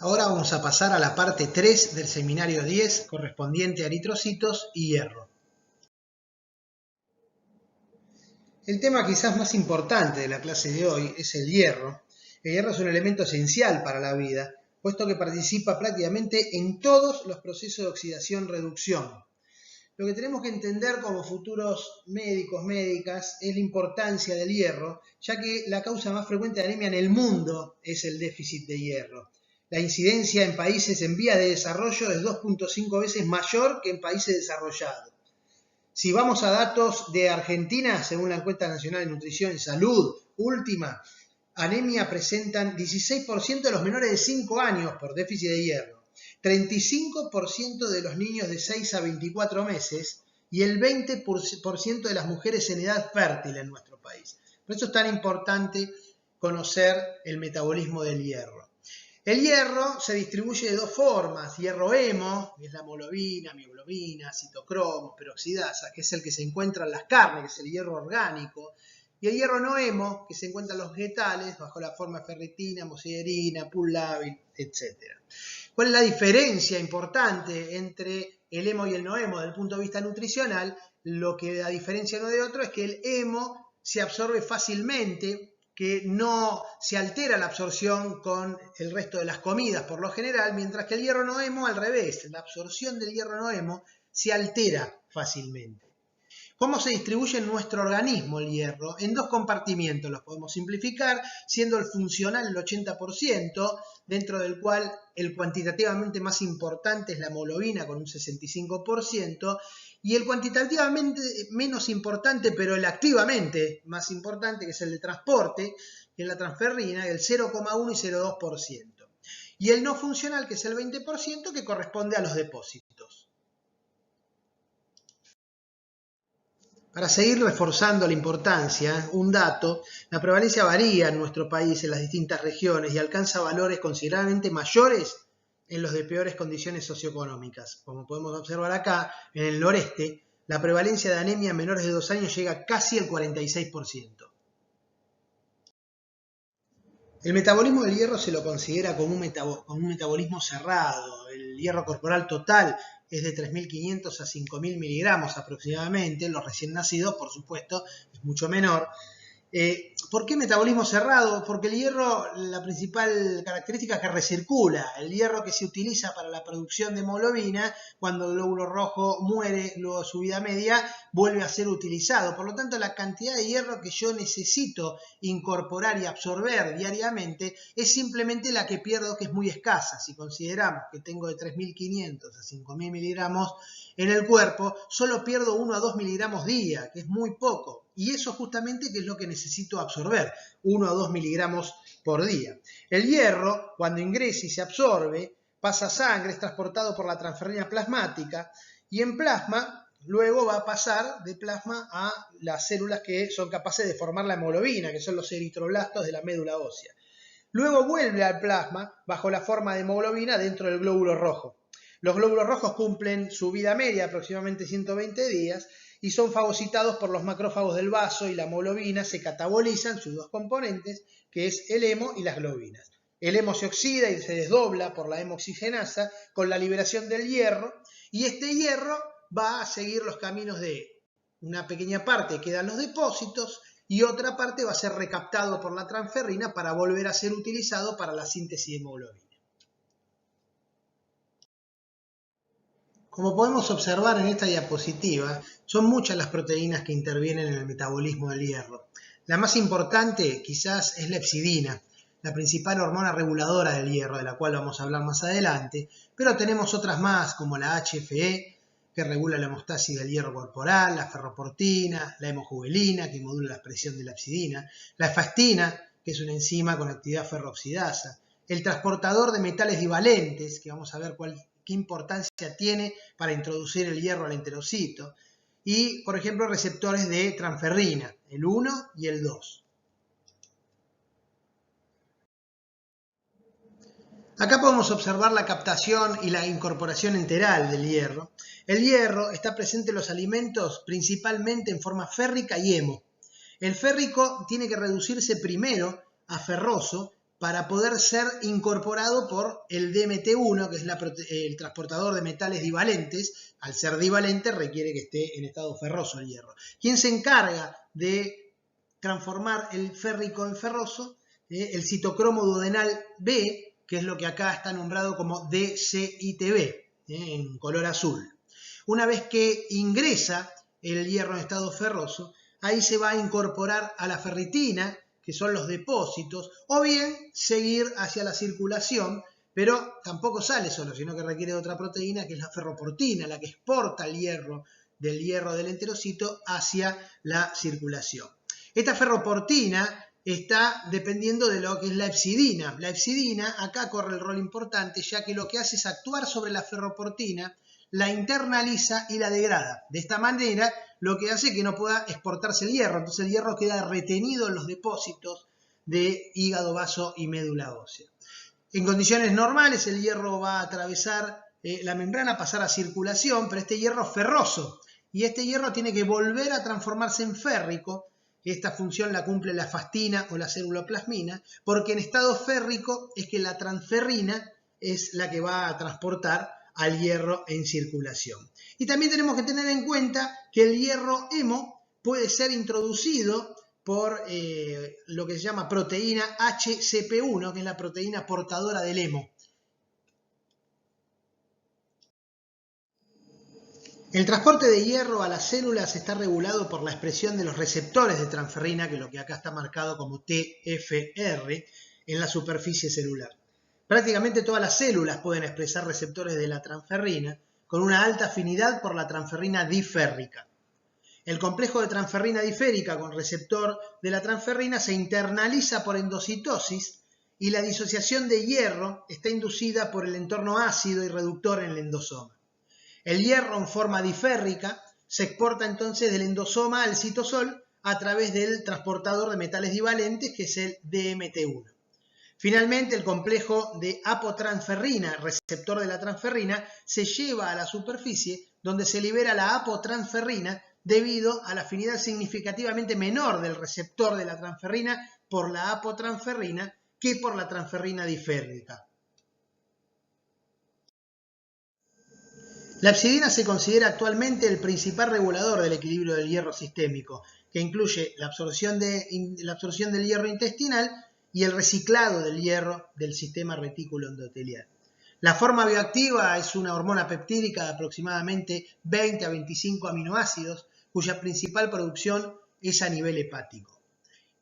Ahora vamos a pasar a la parte 3 del seminario 10 correspondiente a eritrocitos y hierro. El tema quizás más importante de la clase de hoy es el hierro. El hierro es un elemento esencial para la vida, puesto que participa prácticamente en todos los procesos de oxidación-reducción. Lo que tenemos que entender como futuros médicos, médicas, es la importancia del hierro, ya que la causa más frecuente de anemia en el mundo es el déficit de hierro. La incidencia en países en vías de desarrollo es 2.5 veces mayor que en países desarrollados. Si vamos a datos de Argentina, según la Encuesta Nacional de Nutrición y Salud última, anemia presentan 16% de los menores de 5 años por déficit de hierro, 35% de los niños de 6 a 24 meses y el 20% de las mujeres en edad fértil en nuestro país. Por eso es tan importante conocer el metabolismo del hierro. El hierro se distribuye de dos formas: hierro hemo, que es la hemoglobina, mioglobina, citocromo, peroxidasa, que es el que se encuentra en las carnes, que es el hierro orgánico, y el hierro no hemo, que se encuentra en los vegetales, bajo la forma de ferritina, hemosiderina, pul-lábil, etc. ¿Cuál es la diferencia importante entre el hemo y el no hemo desde el punto de vista nutricional? Lo que la diferencia uno de otro es que el hemo se absorbe fácilmente, que no se altera la absorción con el resto de las comidas por lo general, mientras que el hierro no hemo al revés, la absorción del hierro no hemo se altera fácilmente. ¿Cómo se distribuye en nuestro organismo el hierro? En dos compartimientos los podemos simplificar, siendo el funcional el 80%, dentro del cual el cuantitativamente más importante es la hemoglobina con un 65%, y el cuantitativamente menos importante, pero el activamente más importante, que es el de transporte, que es la transferrina, el 0,1 y 0,2%. Y el no funcional, que es el 20%, que corresponde a los depósitos. Para seguir reforzando la importancia, un dato: la prevalencia varía en nuestro país en las distintas regiones y alcanza valores considerablemente mayores en los de peores condiciones socioeconómicas. Como podemos observar acá, en el noreste, la prevalencia de anemia en menores de 2 años llega casi al 46%. El metabolismo del hierro se lo considera como un metabolismo cerrado. El hierro corporal total es de 3.500 a 5.000 miligramos aproximadamente. Los recién nacidos, por supuesto, es mucho menor. ¿Por qué metabolismo cerrado? Porque el hierro, la principal característica es que recircula. El hierro que se utiliza para la producción de hemoglobina, cuando el glóbulo rojo muere luego de su vida media, vuelve a ser utilizado. Por lo tanto, la cantidad de hierro que yo necesito incorporar y absorber diariamente es simplemente la que pierdo, que es muy escasa. Si consideramos que tengo de 3.500 a 5.000 miligramos en el cuerpo, solo pierdo 1 a 2 miligramos día, que es muy poco. Y eso justamente que es lo que necesito absorber, 1 a 2 miligramos por día. El hierro, cuando ingresa y se absorbe, pasa a sangre, es transportado por la transferrina plasmática y en plasma luego va a pasar de plasma a las células que son capaces de formar la hemoglobina, que son los eritroblastos de la médula ósea. Luego vuelve al plasma bajo la forma de hemoglobina dentro del glóbulo rojo. Los glóbulos rojos cumplen su vida media, aproximadamente 120 días, y son fagocitados por los macrófagos del vaso, y la hemoglobina se catabolizan sus dos componentes, que es el hemo y las globinas. El hemo se oxida y se desdobla por la hemoxigenasa con la liberación del hierro, y este hierro va a seguir los caminos de una pequeña parte, quedan los depósitos, y otra parte va a ser recaptado por la transferrina para volver a ser utilizado para la síntesis de hemoglobina. Como podemos observar en esta diapositiva, son muchas las proteínas que intervienen en el metabolismo del hierro. La más importante quizás es la hepcidina, la principal hormona reguladora del hierro, de la cual vamos a hablar más adelante, pero tenemos otras más como la HFE, que regula la hemostasis del hierro corporal, la ferroportina, la hemojuvelina, que modula la expresión de la hepcidina, la efactina, que es una enzima con actividad ferrooxidasa, el transportador de metales divalentes, que vamos a ver qué importancia tiene para introducir el hierro al enterocito, y, por ejemplo, receptores de transferrina, el 1 y el 2. Acá podemos observar la captación y la incorporación enteral del hierro. El hierro está presente en los alimentos principalmente en forma férrica y hemo. El férrico tiene que reducirse primero a ferroso para poder ser incorporado por el DMT1, que es el transportador de metales divalentes. Al ser divalente requiere que esté en estado ferroso el hierro. ¿Quién se encarga de transformar el férrico en ferroso? El citocromo duodenal B, que es lo que acá está nombrado como DCITB, en color azul. Una vez que ingresa el hierro en estado ferroso, ahí se va a incorporar a la ferritina, que son los depósitos, o bien seguir hacia la circulación, pero tampoco sale solo, sino que requiere de otra proteína, que es la ferroportina, la que exporta el hierro del enterocito hacia la circulación. Esta ferroportina está dependiendo de lo que es la hepcidina. La hepcidina acá corre el rol importante, ya que lo que hace es actuar sobre la ferroportina, la internaliza y la degrada. De esta manera, lo que hace que no pueda exportarse el hierro. Entonces el hierro queda retenido en los depósitos de hígado, vaso y médula ósea. En condiciones normales el hierro va a atravesar la membrana, pasar a circulación, pero este hierro es ferroso y este hierro tiene que volver a transformarse en férrico. Esta función la cumple la fastina o la ceruloplasmina, porque en estado férrico es que la transferrina es la que va a transportar al hierro en circulación. Y también tenemos que tener en cuenta que el hierro hemo puede ser introducido por lo que se llama proteína HCP1, que es la proteína portadora del hemo. El transporte de hierro a las células está regulado por la expresión de los receptores de transferrina, que es lo que acá está marcado como TFR, en la superficie celular. Prácticamente todas las células pueden expresar receptores de la transferrina con una alta afinidad por la transferrina diférrica. El complejo de transferrina diférica con receptor de la transferrina se internaliza por endocitosis y la disociación de hierro está inducida por el entorno ácido y reductor en el endosoma. El hierro en forma diférrica se exporta entonces del endosoma al citosol a través del transportador de metales divalentes, que es el DMT1. Finalmente, el complejo de apotransferrina, receptor de la transferrina, se lleva a la superficie donde se libera la apotransferrina debido a la afinidad significativamente menor del receptor de la transferrina por la apotransferrina que por la transferrina diférrica. La hepcidina se considera actualmente el principal regulador del equilibrio del hierro sistémico, que incluye la absorción del hierro intestinal y el reciclado del hierro del sistema retículo endotelial. La forma bioactiva es una hormona peptídica de aproximadamente 20 a 25 aminoácidos, cuya principal producción es a nivel hepático.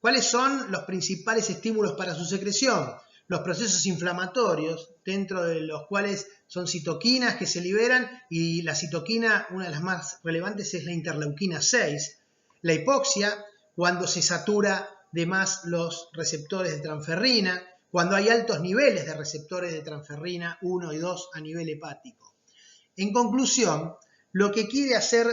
¿Cuáles son los principales estímulos para su secreción? Los procesos inflamatorios, dentro de los cuales son citoquinas que se liberan, y la citoquina, una de las más relevantes, es la interleuquina 6. La hipoxia, cuando se satura de más los receptores de transferrina, cuando hay altos niveles de receptores de transferrina 1 y 2 a nivel hepático. En conclusión, lo que quiere hacer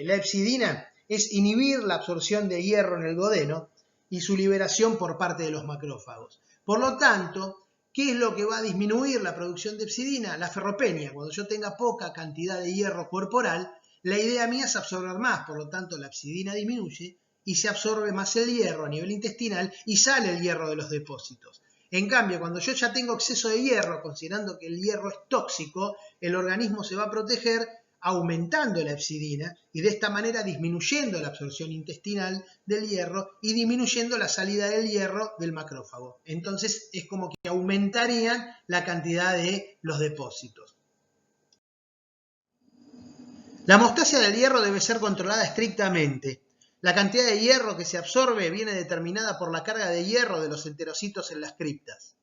la hepcidina es inhibir la absorción de hierro en el duodeno y su liberación por parte de los macrófagos. Por lo tanto, ¿qué es lo que va a disminuir la producción de hepcidina? La ferropenia. Cuando yo tenga poca cantidad de hierro corporal, la idea mía es absorber más, por lo tanto la hepcidina disminuye y se absorbe más el hierro a nivel intestinal y sale el hierro de los depósitos. En cambio, cuando yo ya tengo exceso de hierro, considerando que el hierro es tóxico, el organismo se va a proteger aumentando la hepcidina y de esta manera disminuyendo la absorción intestinal del hierro y disminuyendo la salida del hierro del macrófago. Entonces es como que aumentarían la cantidad de los depósitos. La hemostasia del hierro debe ser controlada estrictamente. La cantidad de hierro que se absorbe viene determinada por la carga de hierro de los enterocitos en las criptas.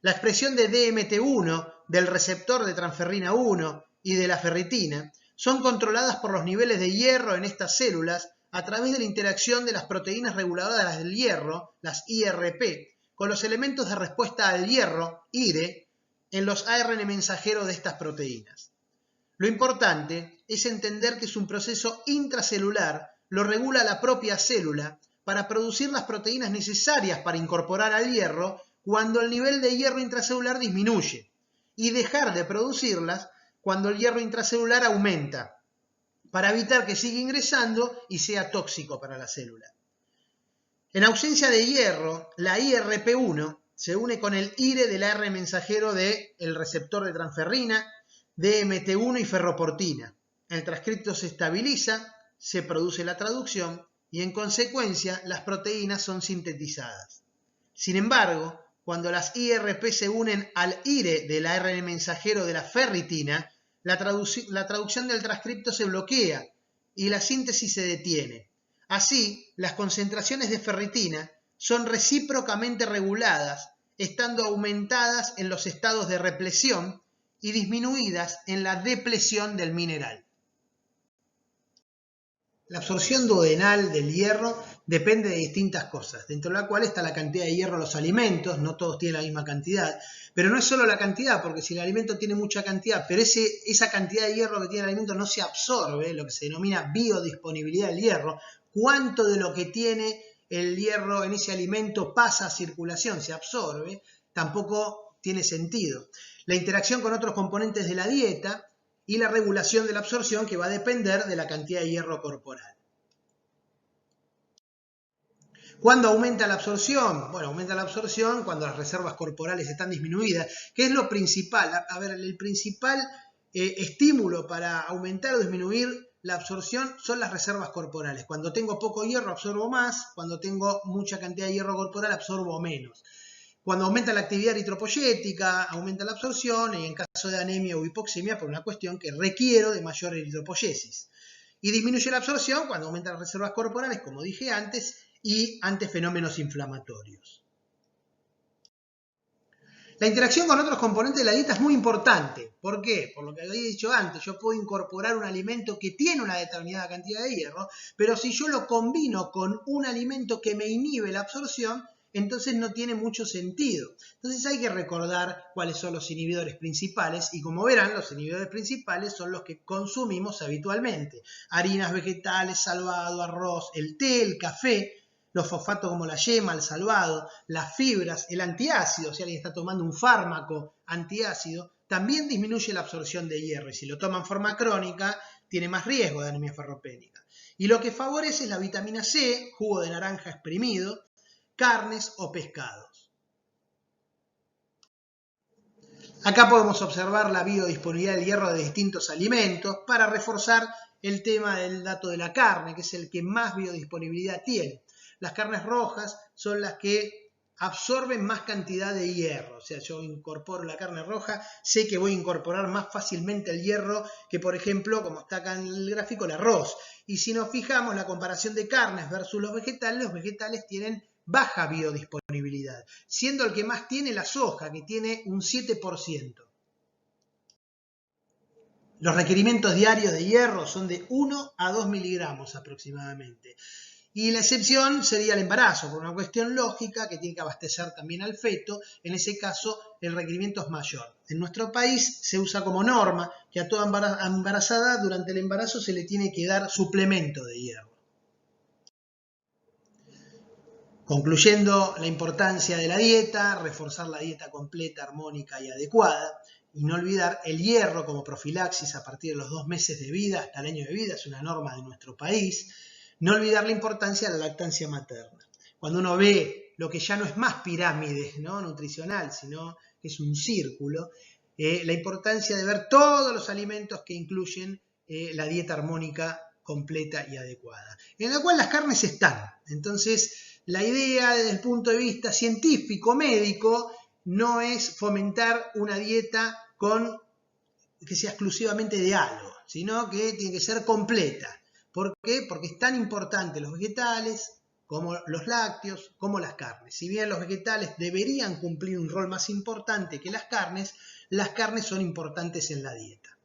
La expresión de DMT1, del receptor de transferrina 1 y de la ferritina son controladas por los niveles de hierro en estas células a través de la interacción de las proteínas reguladoras del hierro, las IRP, con los elementos de respuesta al hierro, IRE, en los ARN mensajeros de estas proteínas. Lo importante es entender que es un proceso intracelular, lo regula la propia célula para producir las proteínas necesarias para incorporar al hierro cuando el nivel de hierro intracelular disminuye y dejar de producirlas cuando el hierro intracelular aumenta, para evitar que siga ingresando y sea tóxico para la célula. En ausencia de hierro, la IRP1 se une con el IRE del ARN mensajero del receptor de transferrina, DMT1 y ferroportina. El transcripto se estabiliza, se produce la traducción y en consecuencia las proteínas son sintetizadas. Sin embargo, cuando las IRP se unen al IRE del ARN mensajero de la ferritina, la traducción del transcripto se bloquea y la síntesis se detiene. Así, las concentraciones de ferritina son recíprocamente reguladas, estando aumentadas en los estados de represión y disminuidas en la depresión del mineral. La absorción duodenal del hierro depende de distintas cosas, dentro de la cual está la cantidad de hierro en los alimentos, no todos tienen la misma cantidad, pero no es solo la cantidad, porque si el alimento tiene mucha cantidad, pero esa cantidad de hierro que tiene el alimento no se absorbe, lo que se denomina biodisponibilidad del hierro, cuánto de lo que tiene el hierro en ese alimento pasa a circulación, se absorbe, tampoco tiene sentido. La interacción con otros componentes de la dieta y la regulación de la absorción, que va a depender de la cantidad de hierro corporal. ¿Cuándo aumenta la absorción? Bueno, aumenta la absorción cuando las reservas corporales están disminuidas, que es lo principal. A ver, el principal estímulo para aumentar o disminuir la absorción son las reservas corporales. Cuando tengo poco hierro absorbo más, cuando tengo mucha cantidad de hierro corporal absorbo menos. Cuando aumenta la actividad eritropoyética, aumenta la absorción y en caso de anemia o hipoxemia por una cuestión que requiero de mayor eritropoyesis. Y disminuye la absorción cuando aumentan las reservas corporales, como dije antes, y ante fenómenos inflamatorios. La interacción con otros componentes de la dieta es muy importante. ¿Por qué? Por lo que había dicho antes, yo puedo incorporar un alimento que tiene una determinada cantidad de hierro, pero si yo lo combino con un alimento que me inhibe la absorción, entonces no tiene mucho sentido. Entonces hay que recordar cuáles son los inhibidores principales y como verán, los inhibidores principales son los que consumimos habitualmente. Harinas vegetales, salvado, arroz, el té, el café, los fosfatos como la yema, el salvado, las fibras, el antiácido, si alguien está tomando un fármaco antiácido, también disminuye la absorción de hierro y si lo toma en forma crónica tiene más riesgo de anemia ferropénica. Y lo que favorece es la vitamina C, jugo de naranja exprimido, carnes o pescados. Acá podemos observar la biodisponibilidad del hierro de distintos alimentos para reforzar el tema del dato de la carne, que es el que más biodisponibilidad tiene. Las carnes rojas son las que absorben más cantidad de hierro, o sea, yo incorporo la carne roja, sé que voy a incorporar más fácilmente el hierro que, por ejemplo, como está acá en el gráfico, el arroz. Y si nos fijamos la comparación de carnes versus los vegetales tienen baja biodisponibilidad, siendo el que más tiene la soja, que tiene un 7%. Los requerimientos diarios de hierro son de 1 a 2 miligramos aproximadamente. Y la excepción sería el embarazo, por una cuestión lógica que tiene que abastecer también al feto. En ese caso, el requerimiento es mayor. En nuestro país se usa como norma que a toda embarazada durante el embarazo se le tiene que dar suplemento de hierro. Concluyendo la importancia de la dieta, reforzar la dieta completa, armónica y adecuada. Y no olvidar el hierro como profilaxis a partir de los 2 meses de vida hasta el año de vida, es una norma de nuestro país. No olvidar la importancia de la lactancia materna. Cuando uno ve lo que ya no es más pirámide, ¿no?, nutricional, sino que es un círculo, la importancia de ver todos los alimentos que incluyen la dieta armónica completa y adecuada, en la cual las carnes están. Entonces, la idea desde el punto de vista científico, médico, no es fomentar una dieta que sea exclusivamente de algo, sino que tiene que ser completa. ¿Por qué? Porque es tan importante los vegetales como los lácteos, como las carnes. Si bien los vegetales deberían cumplir un rol más importante que las carnes son importantes en la dieta.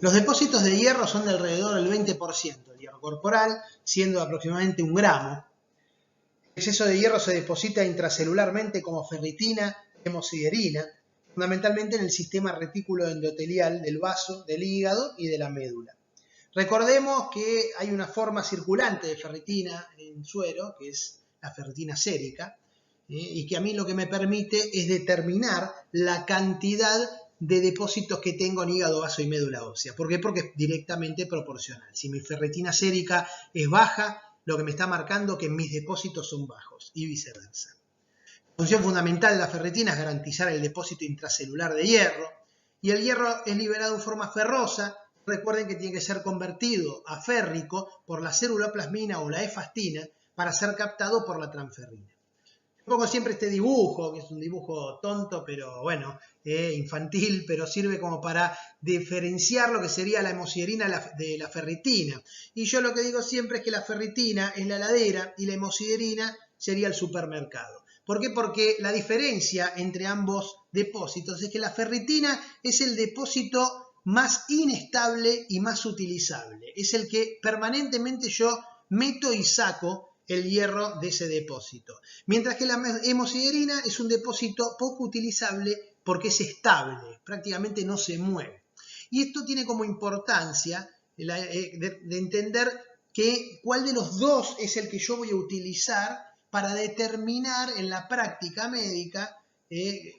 Los depósitos de hierro son de alrededor del 20% del hierro corporal, siendo aproximadamente 1 gramo. El exceso de hierro se deposita intracelularmente como ferritina, hemosiderina, fundamentalmente en el sistema retículo endotelial del vaso, del hígado y de la médula. Recordemos que hay una forma circulante de ferritina en suero, que es la ferritina sérica, y que a mí lo que me permite es determinar la cantidad de depósitos que tengo en hígado, vaso y médula ósea. ¿Por qué? Porque es directamente proporcional. Si mi ferritina sérica es baja, lo que me está marcando que mis depósitos son bajos y viceversa. función fundamental de la ferritina es garantizar el depósito intracelular de hierro, y el hierro es liberado en forma ferrosa. Recuerden que tiene que ser convertido a férrico por la ceruloplasmina o la efastina para ser captado por la transferrina. Pongo siempre este dibujo, que es un dibujo tonto, pero bueno, infantil, pero sirve como para diferenciar lo que sería la hemosiderina de la ferritina. Y yo lo que digo siempre es que la ferritina es la heladera y la hemosiderina sería el supermercado. ¿Por qué? Porque la diferencia entre ambos depósitos es que la ferritina es el depósito más inestable y más utilizable. Es el que permanentemente yo meto y saco el hierro de ese depósito. Mientras que la hemosiderina es un depósito poco utilizable porque es estable, prácticamente no se mueve. Y esto tiene como importancia de entender cuál de los dos es el que yo voy a utilizar para determinar en la práctica médica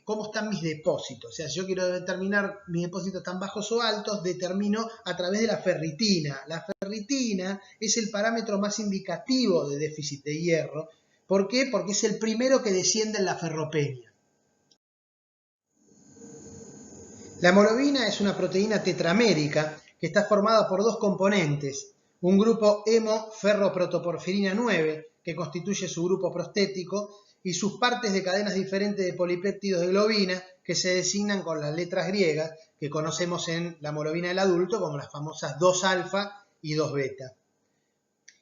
cómo están mis depósitos. O sea, si yo quiero determinar mis depósitos tan bajos o altos, determino a través de la ferritina. La ferritina es el parámetro más indicativo de déficit de hierro. ¿Por qué? Porque es el primero que desciende en la ferropenia. La hemoglobina es una proteína tetramérica que está formada por dos componentes. Un grupo hemo-ferroprotoporfirina 9, que constituye su grupo prostético, y sus partes de cadenas diferentes de polipéptidos de globina que se designan con las letras griegas que conocemos en la hemoglobina del adulto como las famosas 2-alfa y 2-beta.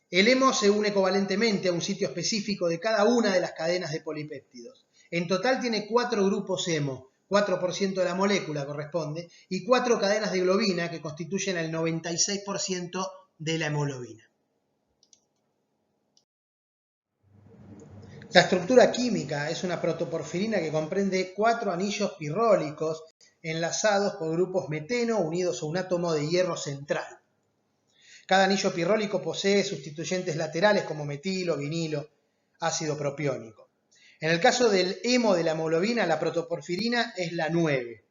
El hemo se une covalentemente a un sitio específico de cada una de las cadenas de polipéptidos. En total tiene 4 grupos hemo, 4% de la molécula corresponde, y 4 cadenas de globina que constituyen el 96% de la hemoglobina. La estructura química es una protoporfirina que comprende 4 anillos pirrólicos enlazados por grupos meteno unidos a un átomo de hierro central. Cada anillo pirrólico posee sustituyentes laterales como metilo, vinilo, ácido propiónico. En el caso del hemo de la hemoglobina, la protoporfirina es la 9.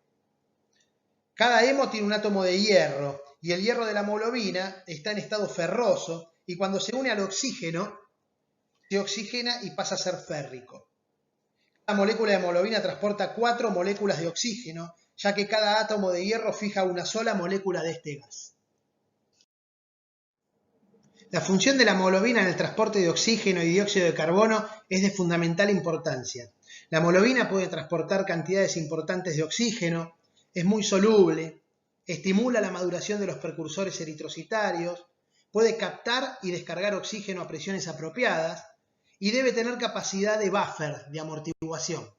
Cada hemo tiene un átomo de hierro y el hierro de la hemoglobina está en estado ferroso y cuando se une al oxígeno se oxigena y pasa a ser férrico. Cada molécula de hemoglobina transporta 4 moléculas de oxígeno, ya que cada átomo de hierro fija una sola molécula de este gas. La función de la hemoglobina en el transporte de oxígeno y dióxido de carbono es de fundamental importancia. La hemoglobina puede transportar cantidades importantes de oxígeno, es muy soluble, estimula la maduración de los precursores eritrocitarios, puede captar y descargar oxígeno a presiones apropiadas, y debe tener capacidad de buffer, de amortiguación.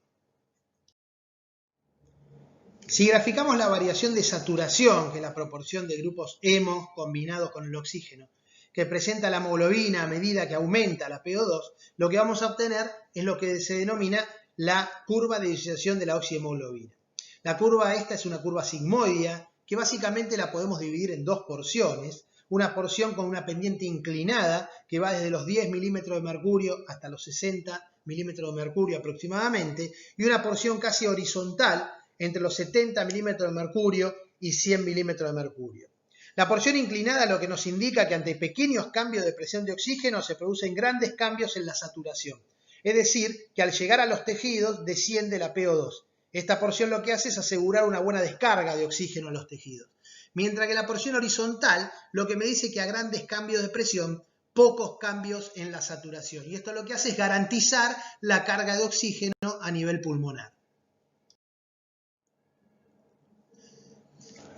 Si graficamos la variación de saturación, que es la proporción de grupos hemo combinados con el oxígeno, que presenta la hemoglobina a medida que aumenta la PO2, lo que vamos a obtener es lo que se denomina la curva de disociación de la oxihemoglobina. La curva esta es una curva sigmoidea, que básicamente la podemos dividir en dos porciones. Una porción con una pendiente inclinada que va desde los 10 milímetros de mercurio hasta los 60 milímetros de mercurio aproximadamente, y una porción casi horizontal entre los 70 milímetros de mercurio y 100 milímetros de mercurio. La porción inclinada lo que nos indica que ante pequeños cambios de presión de oxígeno se producen grandes cambios en la saturación. Es decir, que al llegar a los tejidos desciende la PO2. Esta porción lo que hace es asegurar una buena descarga de oxígeno a los tejidos. Mientras que la porción horizontal lo que me dice que a grandes cambios de presión, pocos cambios en la saturación. Y esto lo que hace es garantizar la carga de oxígeno a nivel pulmonar.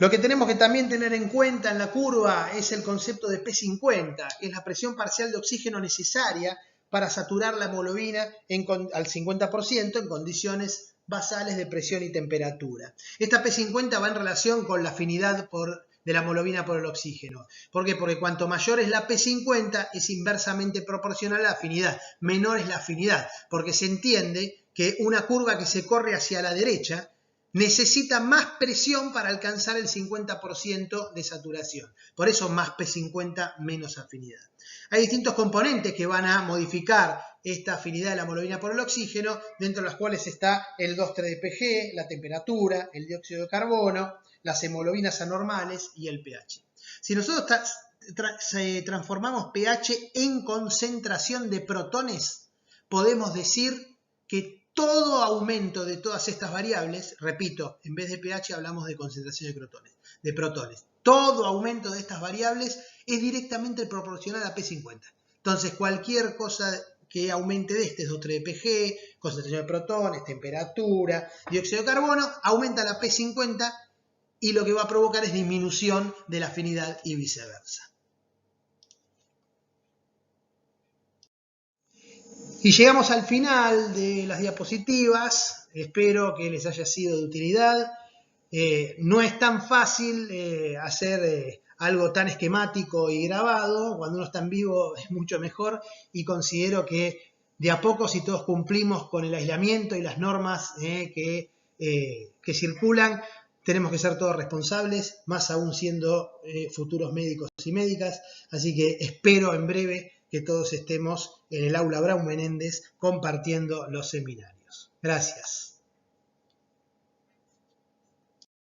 Lo que tenemos que también tener en cuenta en la curva es el concepto de P50, que es la presión parcial de oxígeno necesaria para saturar la hemoglobina al 50% en condiciones basales de presión y temperatura. Esta P50 va en relación con la afinidad de la hemoglobina por el oxígeno. ¿Por qué? Porque cuanto mayor es la P50 es inversamente proporcional a la afinidad, menor es la afinidad, porque se entiende que una curva que se corre hacia la derecha necesita más presión para alcanzar el 50% de saturación. Por eso más P50, menos afinidad. Hay distintos componentes que van a modificar esta afinidad de la hemoglobina por el oxígeno, dentro de las cuales está el 2,3-DPG, la temperatura, el dióxido de carbono, las hemoglobinas anormales y el pH. Si nosotros transformamos pH en concentración de protones, podemos decir que todo aumento de todas estas variables, repito, en vez de pH hablamos de concentración de protones. Todo aumento de estas variables es directamente proporcional a P50. Entonces, cualquier cosa que aumente de este es 2,3 de pG, concentración de protones, temperatura, dióxido de carbono, aumenta la P50 y lo que va a provocar es disminución de la afinidad y viceversa. Y llegamos al final de las diapositivas. Espero que les haya sido de utilidad. No es tan fácil hacer algo tan esquemático y grabado. Cuando uno está en vivo es mucho mejor, y considero que de a poco, si todos cumplimos con el aislamiento y las normas que circulan, tenemos que ser todos responsables, más aún siendo futuros médicos y médicas. Así que espero en breve que todos estemos en el aula Braun Menéndez compartiendo los seminarios. Gracias.